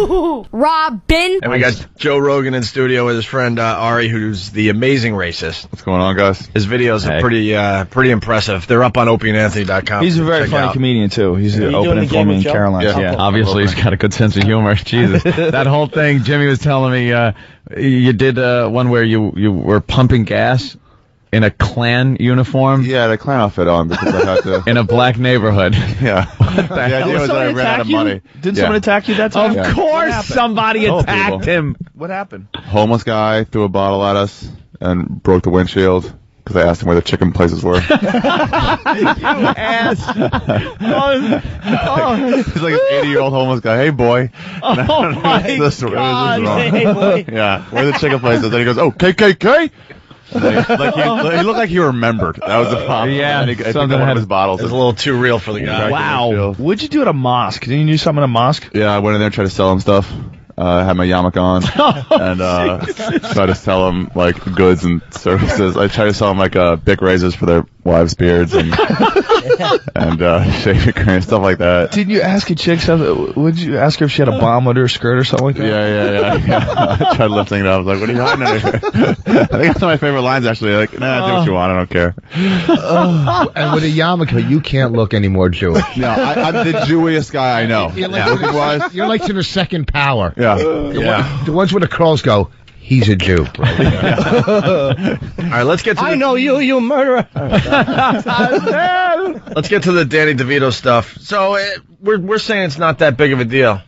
HooHooHooRobin. And we got Joe Rogan in studio with his friend Ari, who's the amazing racist. What's going on, guys? His videos are pretty impressive. They're up on OpieandAnthony.com. He's a very funny comedian, too. He's opening for me in Caroline. Yeah. Obviously he's got a good sense of humor. Jesus. That whole thing, Jimmy was telling me, you did one where you were pumping gas in a Klan uniform? Yeah, the Klan outfit on because I had to. In a black neighborhood. Yeah. The idea was that I ran out of money. Didn't someone attack you that time? Of course somebody attacked him. What happened? Homeless guy threw a bottle at us and broke the windshield because I asked him where the chicken places were. You ass. He's like an 80-year-old homeless guy. Hey, boy. Oh, my God. Hey, boy. Yeah, where the chicken places. Then he goes, oh, KKK? He looked like he remembered. That was the problem. Yeah, and he picked up one of his bottles. It's a little too real for the guy. Wow. What'd you do at a mosque? Didn't you do something at a mosque? Yeah, I went in there and tried to sell him stuff. I had my yarmulke on and tried to sell them like goods and services. I tried to sell them like Bic razors for their wives' beards and shaving cream and stuff like that. Didn't you ask a chick something? Would you ask her if she had a bomb under her skirt or something like that? Yeah. I tried lifting it up. I was like, what are you hiding under here? I think that's one of my favorite lines, actually. Like, nah, do what you want. I don't care. And with a yarmulke, you can't look any more Jewish. No, I'm the Jewiest guy I know. You're like to the second power. Yeah. The ones where the curls go, he's a Jew. All right, let's get to I know you murderer. Let's get to the Danny Devito stuff. So we're saying it's not that big of a deal.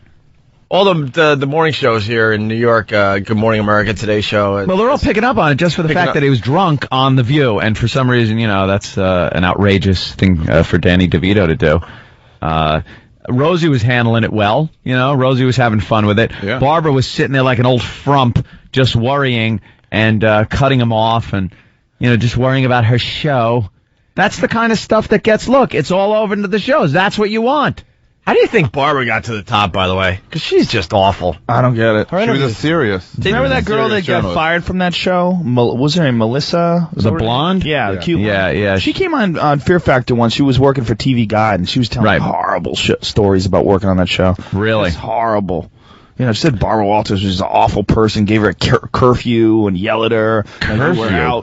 All the morning shows here in New York, Good Morning America, Today Show. Well, they're all picking up on it just for the fact that he was drunk on The View, and for some reason, that's an outrageous thing for Danny DeVito to do. Rosie was handling it well, Rosie was having fun with it. Yeah. Barbara was sitting there like an old frump, just worrying and cutting him off and, just worrying about her show. That's the kind of stuff that gets, it's all over into the shows. That's what you want. How do you think Barbara got to the top, by the way? Because she's just awful. I don't get it. She was a serious. Remember that girl that got fired from that show? Was her name Melissa? The blonde? Yeah, the cute one. Yeah. She came on Fear Factor once. She was working for TV Guide, and she was telling horrible stories about working on that show. Really? It's horrible. She said Barbara Walters was an awful person, gave her a curfew and yelled at her.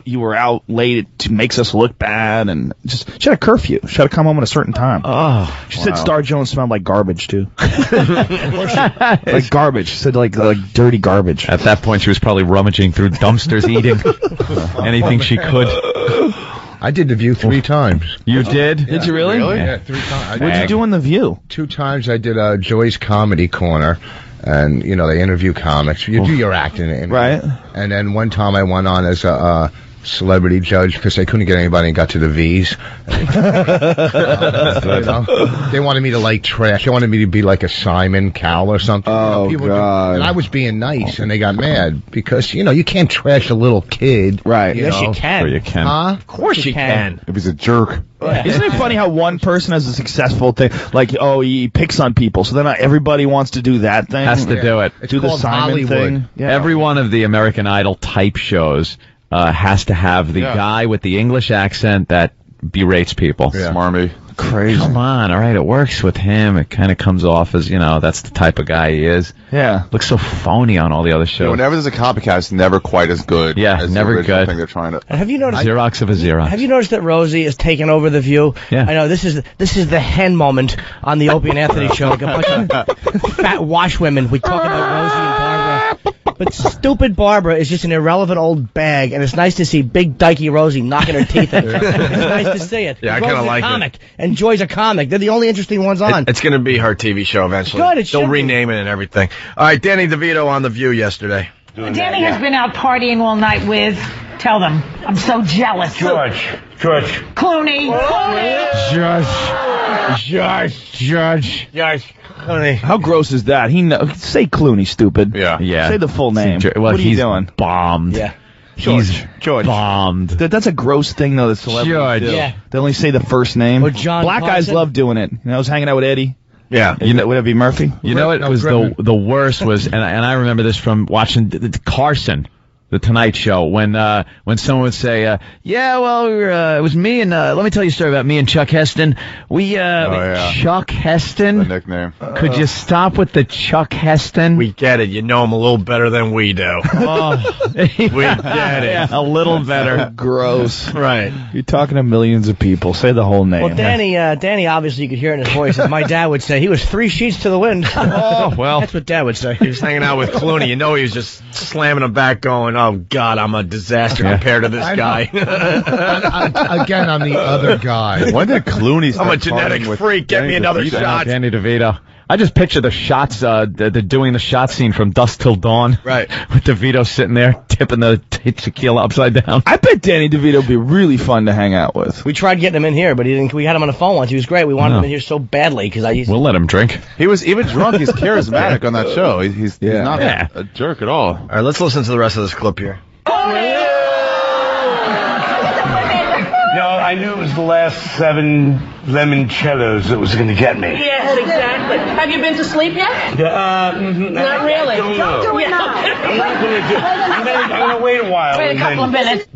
You were out late. It makes us look bad. And she had a curfew. She had to come home at a certain time. Oh, she said Star Jones smelled like garbage, too. Like garbage. She said like dirty garbage. At that point, she was probably rummaging through dumpsters, eating anything she could. I did The View 3 times. You did? Yeah. Did you really? Yeah, 3 times. What'd you do in The View? 2 times I did Joy's Comedy Corner. And, they interview comics. You do your acting. Right. And then one time I went on as a celebrity judge because they couldn't get anybody and got to the V's. They wanted me to like trash. They wanted me to be like a Simon Cowell or something. Oh, God. And I was being nice, and they got mad because, you can't trash a little kid. Right. Yes, you can. Sure you can. Huh? Of course you can. If he's a jerk. Yeah. Isn't it funny how one person has a successful thing, like, he picks on people, so then everybody wants to do that thing? Has to do it. It's do the called Simon Hollywood. thing. Yeah. Every one of the American Idol type shows has to have the guy with the English accent that berates people. Yeah. Smarmy. Crazy. Come on, all right, it works with him. It kind of comes off as, that's the type of guy he is. Yeah. Looks so phony on all the other shows. Whenever there's a copycat, it's never quite as good. Yeah, as never the original good. thing they're trying to. Have you noticed? Xerox of a Xerox. Have you noticed that Rosie is taking over The View? Yeah. I know this is the hen moment on the Opie and Anthony show. Like a bunch of fat wash women. We talk about Rosie and Barbara. But stupid Barbara is just an irrelevant old bag, and it's nice to see big dykey Rosie knocking her teeth in. It's nice to see it. Yeah, I kind of like it. And Joy's a comic. They're the only interesting ones on. It's going to be her TV show eventually. Good, it They'll should be. rename it and everything. All right, Danny DeVito on The View yesterday. Danny has been out partying all night with, tell them, I'm so jealous. George. Clooney. Judge. Honey. How gross is that? Say Clooney, stupid. Yeah. Say the full name. Well, what are you he's doing? bombed. Yeah. He's George. bombed. That's a gross thing, though, that celebrities George. do. Yeah. They only say the first name. Or John Black guys Carson. love doing it. I was hanging out with Eddie. Yeah. Would it be Murphy? You know what was the worst was, and I remember this from watching Carson. The Tonight Show, when someone would say, yeah, well, it was me and, let me tell you a story about me and Chuck Heston. Chuck Heston? The nickname. Could you stop with the Chuck Heston? We get it. You know him a little better than we do. We get it. Yeah, a little better. Gross. Right. You're talking to millions of people. Say the whole name. Well, Danny, obviously you could hear it in his voice. As my dad would say, he was 3 sheets to the wind. Oh, well. That's what Dad would say. He was hanging out with Clooney. You know he was just slamming him back going, oh, God, I'm a disaster compared to this guy. Again, I'm the other guy. When did Clooney start I'm a genetic partying with freak. Get me another DeVito? shot. Danny DeVito. I just picture the shots, they're doing the shot scene from Dusk Till Dawn. Right. With DeVito sitting there, tipping the tequila upside down. I bet Danny DeVito would be really fun to hang out with. We tried getting him in here, but he didn't. We had him on the phone once. He was great. We wanted him in here so badly because I used to. We'll let him drink. He was even drunk. He's charismatic on that show. He's not a jerk at all. All right, let's listen to the rest of this clip here. No, I knew it was the last 7 limoncellos that was going to get me. Yes, exactly. Have you been to sleep yet? Not really. Don't do it now. I'm not going to do it. I'm going to wait a while. Wait a couple of minutes.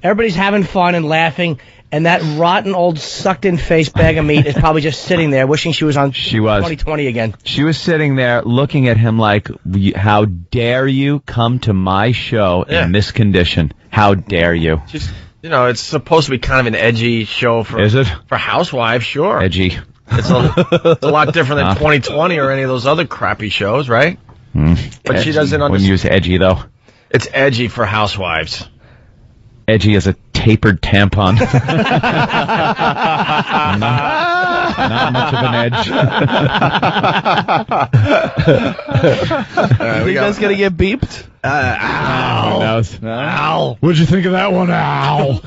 Everybody's having fun and laughing, and that rotten old sucked-in face bag of meat is probably just sitting there wishing she was on 2020 again. She was sitting there looking at him like, how dare you come to my show in this condition? How dare you? Just, you know, it's supposed to be kind of an edgy show for housewives, sure. Edgy. It's a lot different than 2020 or any of those other crappy shows, right? But edgy. she doesn't Wouldn't understand. use edgy, though. It's edgy for housewives. Edgy as a tapered tampon. Not much of an edge. You guys gonna get beeped? Ow. Ow. What'd you think of that one? Ow.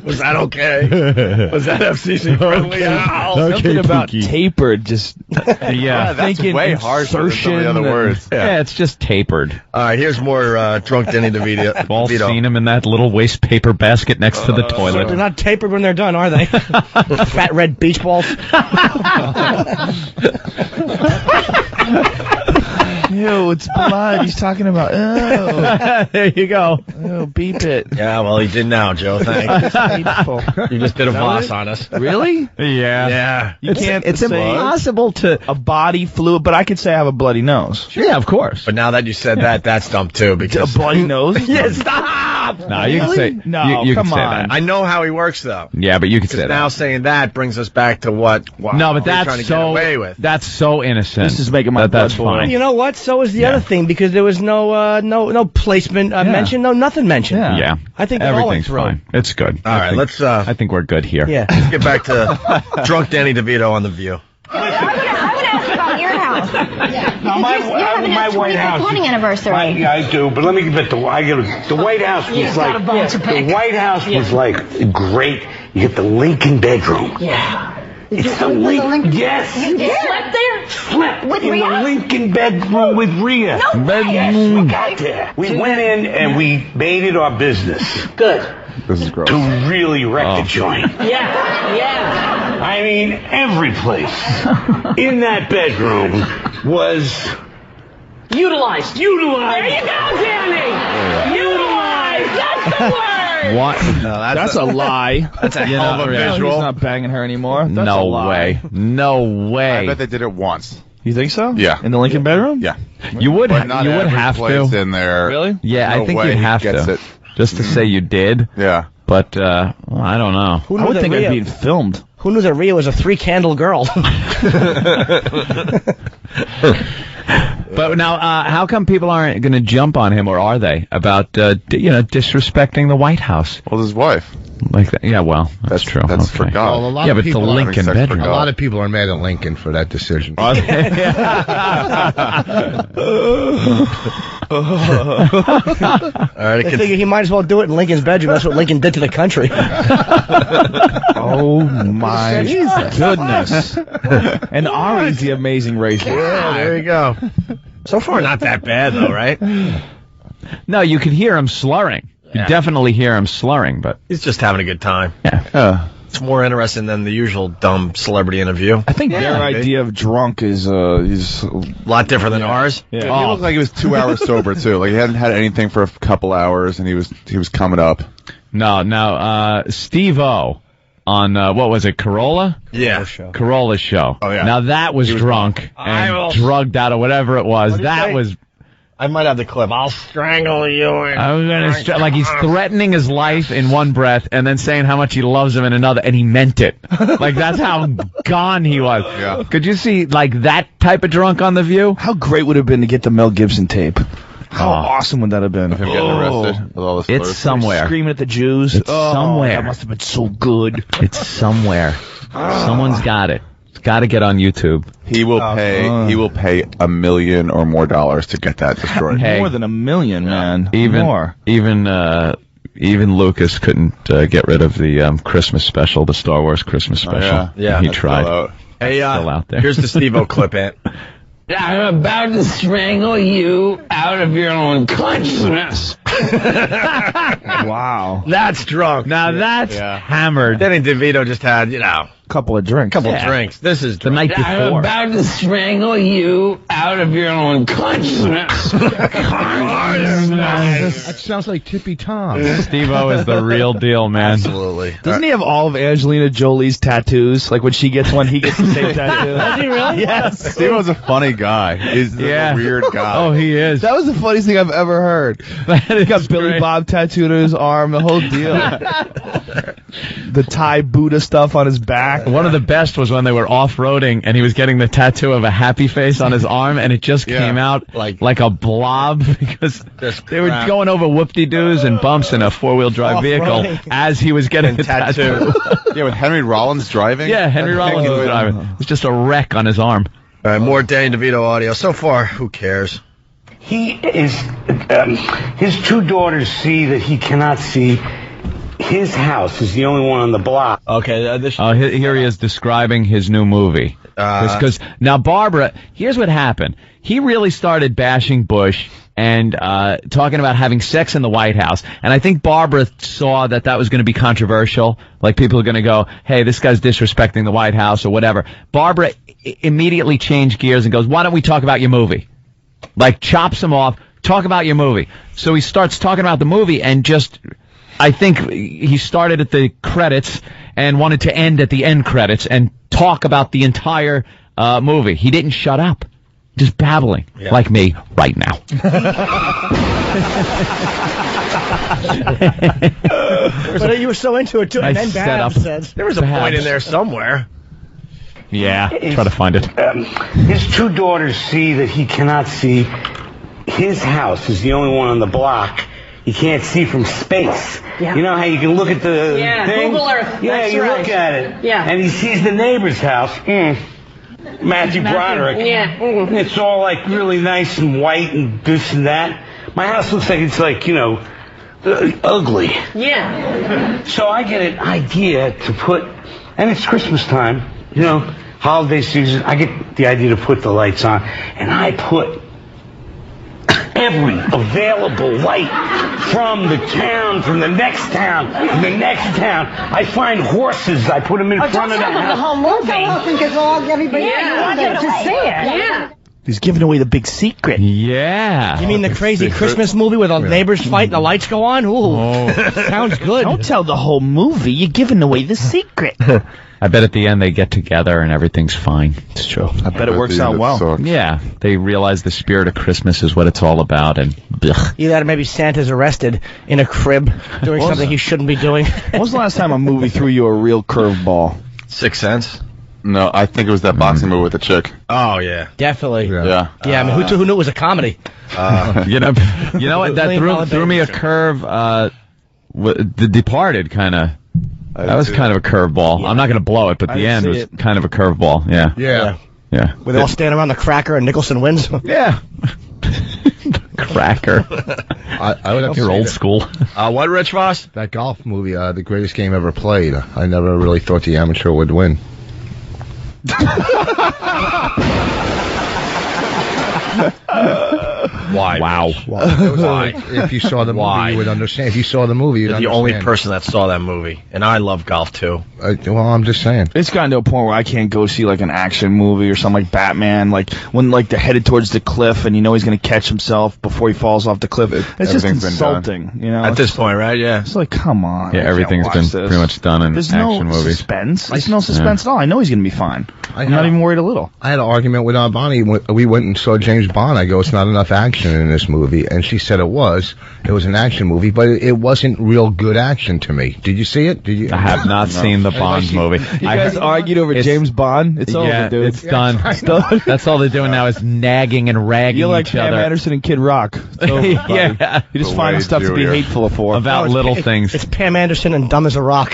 Was that okay? Was that FCC friendly? Ow. Something about tapered, just Yeah. That's thinking way harsher than some of the other insertion words. Yeah, it's just tapered. All right, here's more drunk Danny DeVito. We've all seen him in that little waste paper basket next to the toilet. They're not tapered when they're done, are they? Those fat red beach balls. Ew, it's blood. He's talking about. Ew, There you go. ew, beep it. Yeah, well, he did now, Joe. Thanks. You just did a Voss on us. Really? Yeah. Yeah. You can't. It's say impossible to. a body fluid, but I could say I have a bloody nose. Yeah, of course. But now that you said that, that's dumb too. A Because bloody nose? stop. No, you can say. No, you come can say on. I know how he works though. that. Yeah, but you can say Because now that. saying that brings us back to what? No, but we're trying that's to get so. away with. That's so innocent. This is making my That's blood boil. fine. You know what? So was the other thing because there was no placement mentioned, nothing mentioned. Yeah. Yeah, I think it all went everything's through. fine. It's good. All right, let's I think we're good here. Yeah. let's get back to drunk Danny DeVito on The View. I would ask about your house. Now, You have my a White House. wedding anniversary. Yeah, I do, but let me get the White House was got a bone to pick. the White House was like great. You get the Lincoln bedroom. Yeah. It's the Lincoln. Yes. You slept there? Slept With in Rhea? the Lincoln bedroom with Rhea. No way. Yes, we got there. We went in and we made it our business Good. This is gross. to really wreck the joint. Yeah. Yeah. I mean, every place in that bedroom was Utilized. utilized. There you go, Danny. Utilized. That's the word. What? No, That's a lie. That's a hell of a He's visual. not banging her anymore. That's a No lie. way. No way. I bet they did it once. You think so? Yeah. In the Lincoln bedroom? Yeah. You would. But not You would every have place to. in there. Really? Yeah, No I think way you'd he have gets to. it. Just to say you did. Yeah. But well, I don't know. Who I knew would that think Rhea, I'd be filmed. Who knew that Rhea was a 3-candle girl? But now, how come people aren't going to jump on him, or are they, about disrespecting the White House Well, his wife. like that? Yeah, well, that's true. That's okay. for God. Well, a lot Yeah, of but the people are Lincoln having sex for bedroom. A God. lot of people are mad at Lincoln for that decision. Are they? All right, I figure he might as well do it in Lincoln's bedroom. That's what Lincoln did to the country. Oh my goodness. And Ari's the amazing racer. yeah, there you go. So far, not that bad though, right? No, you could hear him slurring. You definitely hear him slurring, but He's just having a good time. yeah. It's more interesting than the usual dumb celebrity interview. I think their idea of drunk is a lot different than ours. Yeah. He looked like he was 2 hours sober too. Like he hadn't had anything for a couple hours, and he was coming up. No, Steve-O on what was it, Corolla? Yeah, Corolla's show. Oh yeah, now that was drunk and drugged out or whatever it was. That was. I might have the clip. I'll strangle you. I'm gonna like he's threatening his life in one breath and then saying how much he loves him in another, and he meant it. Like that's how gone he was. Yeah. Could you see like that type of drunk on The View? How great would it have been to get the Mel Gibson tape? How awesome would that have been? Him getting arrested with all the It's somewhere. Screaming at the Jews. It's somewhere. That must have been so good. It's somewhere. Someone's got it. It's got to get on YouTube. He will pay. He will pay $1 million or more to get that destroyed. Hey, more than $1 million, man. Even Lucas couldn't get rid of the Christmas special, the Star Wars Christmas special. Yeah, he tried. Hey, still out there. Here's the Steve-O clip, Ant. I'm about to strangle you out of your own consciousness. Wow. That's drunk. Now that's hammered. Danny DeVito just had, couple of drinks. Drinks. This is the night before. I'm about to strangle you out of your own consciousness. That sounds like Tippy Tom. Steve-O is the real deal, man. Absolutely. Doesn't he have all of Angelina Jolie's tattoos? Like when she gets one, he gets the same tattoo. Does he really? Yes. Steve-O's a funny guy. He's a weird guy. Oh, he is. That was the funniest thing I've ever heard. He got Billy Bob tattooed on his arm, the whole deal. The Thai Buddha stuff on his back. One of the best was when they were off-roading and he was getting the tattoo of a happy face on his arm, and it just came out like a blob because they were going over whoop-de-doos and bumps in a four-wheel drive vehicle as he was getting the tattoo. Yeah, with Henry Rollins driving? Yeah, Henry Rollins was driving. It was just a wreck on his arm. All right, more Danny DeVito audio. So far, who cares? He is, his two daughters see that he cannot see. His house is the only one on the block. Okay, here he is describing his new movie. Because now Barbara, here's what happened. He really started bashing Bush and talking about having sex in the White House. And I think Barbara saw that was going to be controversial. Like people are going to go, hey, this guy's disrespecting the White House or whatever. Barbara immediately changed gears and goes, why don't we talk about your movie? Like chops him off, talk about your movie. So he starts talking about the movie and just... I think he started at the credits and wanted to end at the end credits and talk about the entire movie. He didn't shut up. Just babbling, like me right now. But you were so into it, too, and then Babs said... There was a point in there somewhere. Yeah, try to find it. His two daughters see that he cannot see. His house is the only one on the block. You can't see from space. Yeah. You know how you can look at the thing? Google Earth. Yeah, That's you right. look at it. Yeah. And he sees the neighbor's house. Matthew Broderick. Yeah. And it's all like really nice and white and this and that. My house looks like it's like, ugly. Yeah. So I get an idea to put, and it's Christmas time, holiday season. I get the idea to put the lights on, and I put every available light from the town, from the next town, from the next town. I find horses. I put them in front of the house. The whole movie. Because everybody wanted to see it. Yeah. He's giving away the big secret. Yeah. You mean the crazy Christmas movie where the neighbors fight and the lights go on? Ooh, sounds good. Don't tell the whole movie. You're giving away the secret. I bet at the end they get together and everything's fine. It's true. I bet it works out well. Yeah, they realize the spirit of Christmas is what it's all about, and either that or maybe Santa's arrested in a crib doing something he shouldn't be doing. When was the last time a movie threw you a real curveball? 6 Sense. No, I think it was that boxing movie with the chick. Oh yeah, definitely. Yeah. I mean, who knew it was a comedy? You know what? That threw me a curve. The Departed kind of. That was kind of a curveball. Yeah. I'm not going to blow it, but the end was kind of a curveball. Yeah. Yeah. Where they all stand around the cracker and Nicholson wins. Yeah. Cracker. I would have You're old school. What, Rich Voss? That golf movie, the greatest game ever played. I never really thought the amateur would win. Why? Wow. Why? If you saw the movie, Why? you would understand. If you saw the movie, you'd You're the understand. only person that saw that movie, and I love golf too. Well, I'm just saying. It's gotten to a point where I can't go see like an action movie or something like Batman, like when like they're headed towards the cliff and you know he's gonna catch himself before he falls off the cliff. It's just Everything's been done. insulting, you know. At this point, right? Yeah. It's like, come on. Yeah, I can't everything's watch been this. pretty much done in There's action no movies. suspense. There's no suspense at all. I know he's gonna be fine. I'm not even worried a little. I had an argument with Aunt Bonnie. We went and saw James Bond. I go, it's not enough action in this movie. And she said it was. It was an action movie, but it wasn't real good action to me. Did you see it? Did you? I have not seen the Bond movie. You guys argued over James Bond? It's over, dude. It's done. That's all they're doing now is nagging and ragging You're like each Pam other. Anderson and Kid Rock. It's over, buddy. Yeah. You just The find way stuff to be Junior. hateful for. About little things. It's Pam Anderson and dumb as a rock.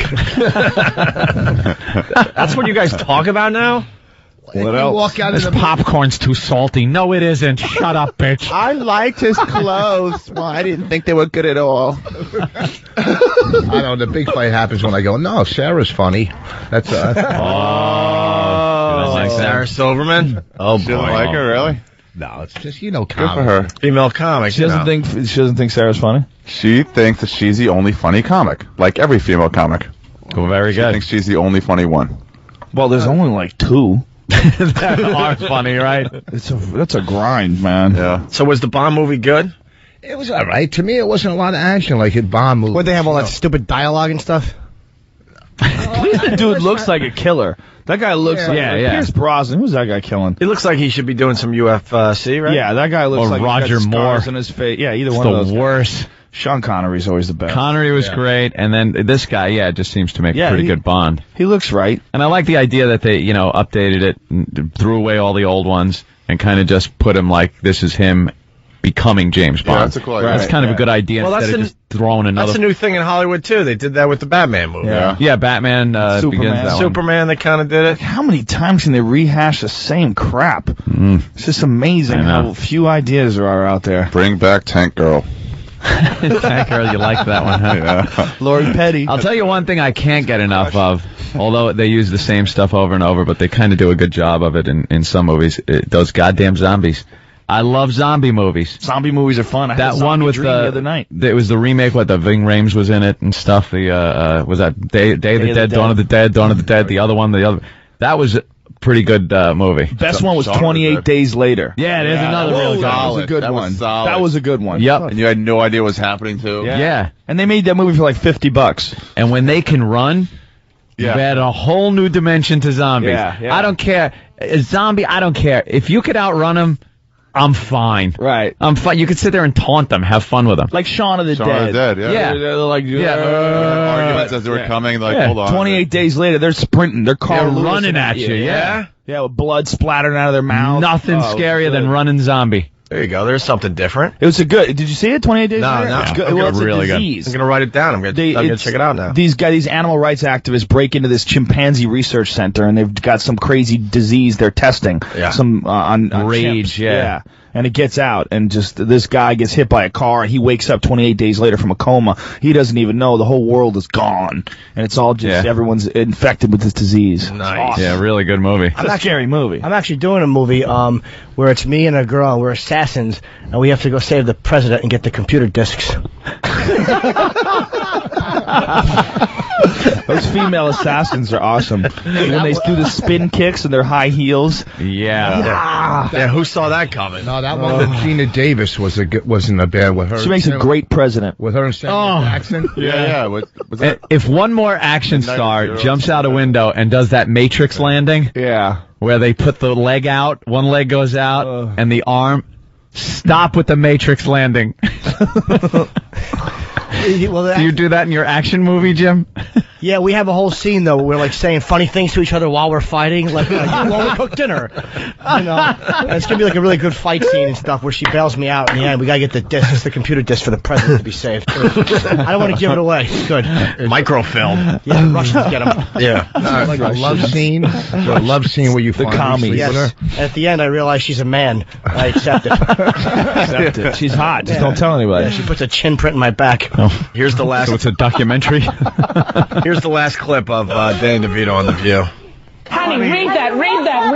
That's what you guys talk about now? What else? Walk out This of the popcorn's too salty. No, it isn't. Shut up, bitch. I liked his clothes. Well, I didn't think they were good at all. I know the big fight happens when I go, no, Sarah's funny. That's Like Sarah Silverman? Oh, You don't boy. like her, really? no, it's just Good Good for her. Female comic. She doesn't think Sarah's funny. She thinks that she's the only funny comic, like every female comic. Well, very She good. thinks she's the only funny one. Well, there's only like two. That are funny, right? That's a grind, man. Yeah. So was the Bond movie good? It was all right. To me, it wasn't a lot of action like in Bond movies. Would they have all that stupid dialogue and stuff? At least the dude looks like a killer. That guy looks like Pierce Brosnan. Who's that guy killing? It looks like he should be doing some UFC, right? Yeah, that guy looks Or like Roger he's got scars Moore. in his face. Yeah, either It's one of those. the guys. worst. Sean Connery's always the best. Connery was great, and then this guy, just seems to make a pretty good Bond. He looks right. And I like the idea that they, updated it, and threw away all the old ones, and kind of just put him like this is him becoming James Bond. Yeah, that's a cool idea. That's kind of a good idea Well, instead of that's just throwing another. That's a new thing in Hollywood, too. They did that with the Batman movie. Yeah. Batman Superman. begins that one. Superman, they kind of did it. How many times can they rehash the same crap? It's just amazing I know. how few ideas there are out there. Bring back Tank Girl. Tank Girl, you like that one, huh? Yeah. Lori Petty. I'll tell you one thing I can't get enough of, although they use the same stuff over and over, but they kind of do a good job of it in some movies. Those goddamn zombies. I love zombie movies. Zombie movies are fun. I had That a zombie one with dream the other night. it was the remake. What the Ving Rhames was in it and stuff. The was that Day of the Dead, Dawn of the Dead, Dawn of the Dead. The other one, that was a pretty good movie. Best one was Dawn of the 28 Dead. Days Later. Yeah, there's another Whoa, really good that one. was a good That was one. solid. That was a good one. Yep. And you had no idea what was happening, too? Yeah. And they made that movie for like $50. And when they can run, Yeah. you've added a whole new dimension to zombies. Yeah. I don't care. A zombie, I don't care. If you could outrun them, I'm fine. Right. I'm fine. You could sit there and taunt them, have fun with them. Like Shaun of the Shaun Dead. of the Dead, yeah. Yeah. They're like, Arguments as they were coming, like, Yeah. hold on. 28 days later, they're sprinting. They're They're Carl running Lewis at you, yeah. Yeah, with blood splattering out of their mouth. Nothing Oh, scarier than good. running zombie. There you go. There's something different. It was a good. Did you see it? 28 Days No, Later? no. It's good. Okay, Well, it's really a good. disease. I'm going to write it down. I'm going to check it out now. These animal rights activists break into this chimpanzee research center, and they've got some crazy disease they're testing. Yeah. Some on Rage, chimps. yeah. And it gets out, and just this guy gets hit by a car, and he wakes up 28 days later from a coma. He doesn't even know the whole world is gone, and it's all just everyone's infected with this disease. Nice. Awesome. Yeah, really good movie. It's a scary movie. I'm actually doing a movie where it's me and a girl. We're assassins, and we have to go save the president and get the computer discs. Those female assassins are awesome. When they do the spin kicks and their high heels. Yeah. Yeah, who saw that coming? No, that one with Gina Davis wasn't a bad with her. She makes a great president. With her and Samuel Jackson. Yeah. Was that? If one more action star jumps out a window and does that Matrix landing, Yeah. where they put the leg out, one leg goes out, and the arm, stop with the Matrix landing. Well, Do you do that in your action movie, Jim? yeah, we have a whole scene though. Where we're like saying funny things to each other while we're fighting, like while we cook dinner. And it's gonna be like a really good fight scene and stuff where she bails me out. And yeah, we gotta get the disc, the computer disc for the president to be saved. I don't want to give it away. Good. Microfilm. Yeah, the Russians get them. Yeah. Like a love scene. A love scene where you find commies. sleep with Yes. her. And at the end, I realize she's a man. I accept it. Accept it. She's hot. Just don't tell anybody. Yeah, she puts a chin print in my back. Here's the last. So it's a documentary? Here's the last clip of Danny DeVito on The View. Honey, read that right there.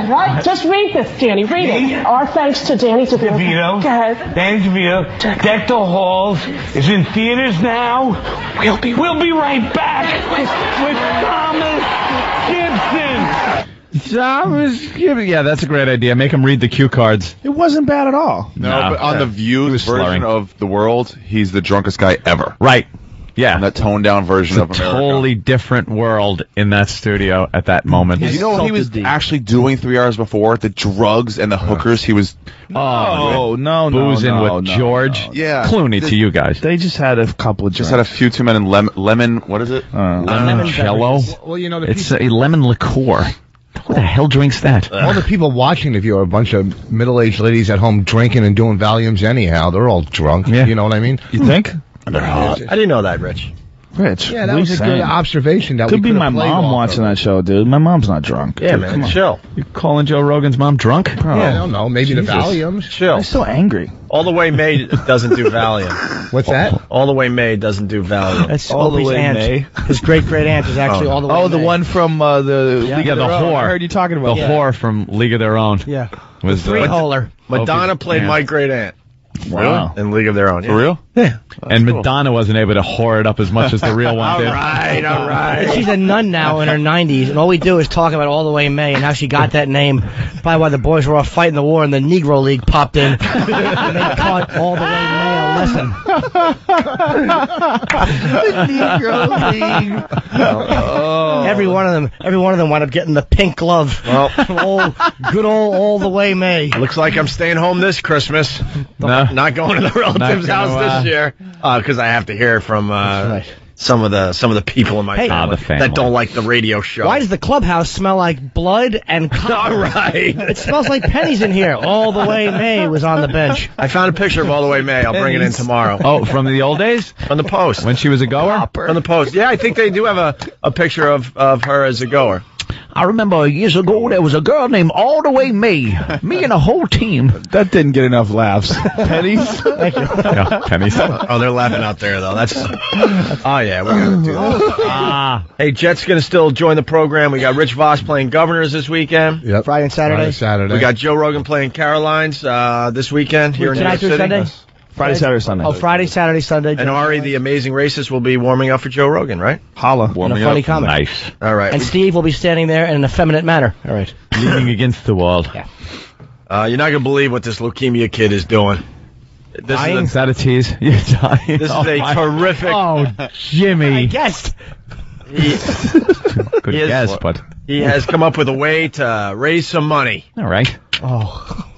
Right? Just read this, Danny. Read it. Our thanks to Danny DeVito. DeVito. Go ahead. Danny DeVito. Deck the Halls is in theaters now. We'll be right back with Thomas Gibson. Yeah, that's a great idea. Make him read the cue cards. It wasn't bad at all. No, No. but on the View was version slurring. of the world, he's the drunkest guy ever. Right. Yeah. On that toned down version It's of a America. totally different world in that studio at that moment. You know what he was actually doing 3 hours before? The drugs and the hookers. He was. No, boozing with George. Yeah. Clooney to you guys. They just had a couple of Just had a few too many lemon. What is it? Limoncello. Well, you know, the It's a lemon liqueur. Who the hell drinks that? all the people watching the View are a bunch of middle-aged ladies at home drinking and doing Valiums anyhow. They're all drunk. Yeah. You know what I mean? You think? I didn't know that, Rich. Rich, Yeah, that what was are a you good saying? observation. That Could we be could've my played mom off watching of. that show, dude. My mom's not drunk. Yeah, Dude, man, come on. chill. You calling Joe Rogan's mom drunk? Yeah, I don't know. Maybe the Jesus. Valiums. Chill. I'm so angry. All the way May doesn't do Valium. What's that? All the way May doesn't do Valium. That's All the Opie's way aunt. May. His great aunt is actually all the way. Oh, the May. one from the Yeah, League of the Their Own. whore. I heard you talking about The that. whore from League of Their Own. Yeah. Was Three-holer. Madonna Opie's played aunt. my great aunt. Wow. In League of Their Own. For real? Yeah. And Madonna wasn't able to whore it up as much as the real one did. All right. She's a nun now in her 90s, and all we do is talk about All the Way May and how she got that name. Probably why the boys were off fighting the war and the Negro League popped in. And they taught All the Way May a lesson. Negro League. Every one of them wound up getting the pink glove. Well, Good old All the Way May. looks like I'm staying home this Christmas. No. Not going to the relative's Not house gonna, this year because I have to hear from some of the people in my Hey. family, the family. that don't like the radio show. Why does the clubhouse smell like blood and copper? All right. It smells like pennies in here. All the Way May was on the bench. I found a picture of All the Way May. I'll bring it in tomorrow. Oh, from the old days? On the Post. When she was a goer? On the Post. Yeah, I think they do have a picture of her as a goer. I remember years ago there was a girl named All the Way May. Me and a whole team. That didn't get enough laughs. Pennies? Thank you. Yeah, pennies. Oh, they're laughing out there, though. That's. Oh, yeah, we're going to do that. Hey, Jet's going to still join the program. We got Rich Voss playing Governors this weekend. Yep. Friday and Saturday. Saturday. We got Joe Rogan playing Carolines this weekend here in New York Tonight through City. Sunday? Friday, Saturday, Sunday. Oh, Friday, Saturday, Sunday. And Ari, the amazing racist, will be warming up for Joe Rogan, right? Holla. and a Warming funny up. comic. Nice. All right. And Steve will be standing there in an effeminate manner. All right. Leaning against the wall. Yeah. You're not going to believe what this leukemia kid is doing. This Is is that a tease? You're dying. this is a terrific. Oh, Jimmy. Guessed. Good He is- guess, but He has come up with a way to raise some money. all right.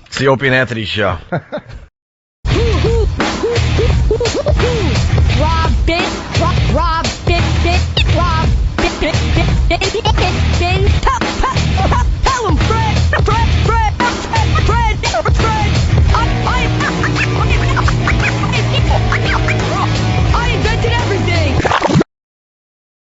It's the Opie and Anthony Show. Robin, Robin,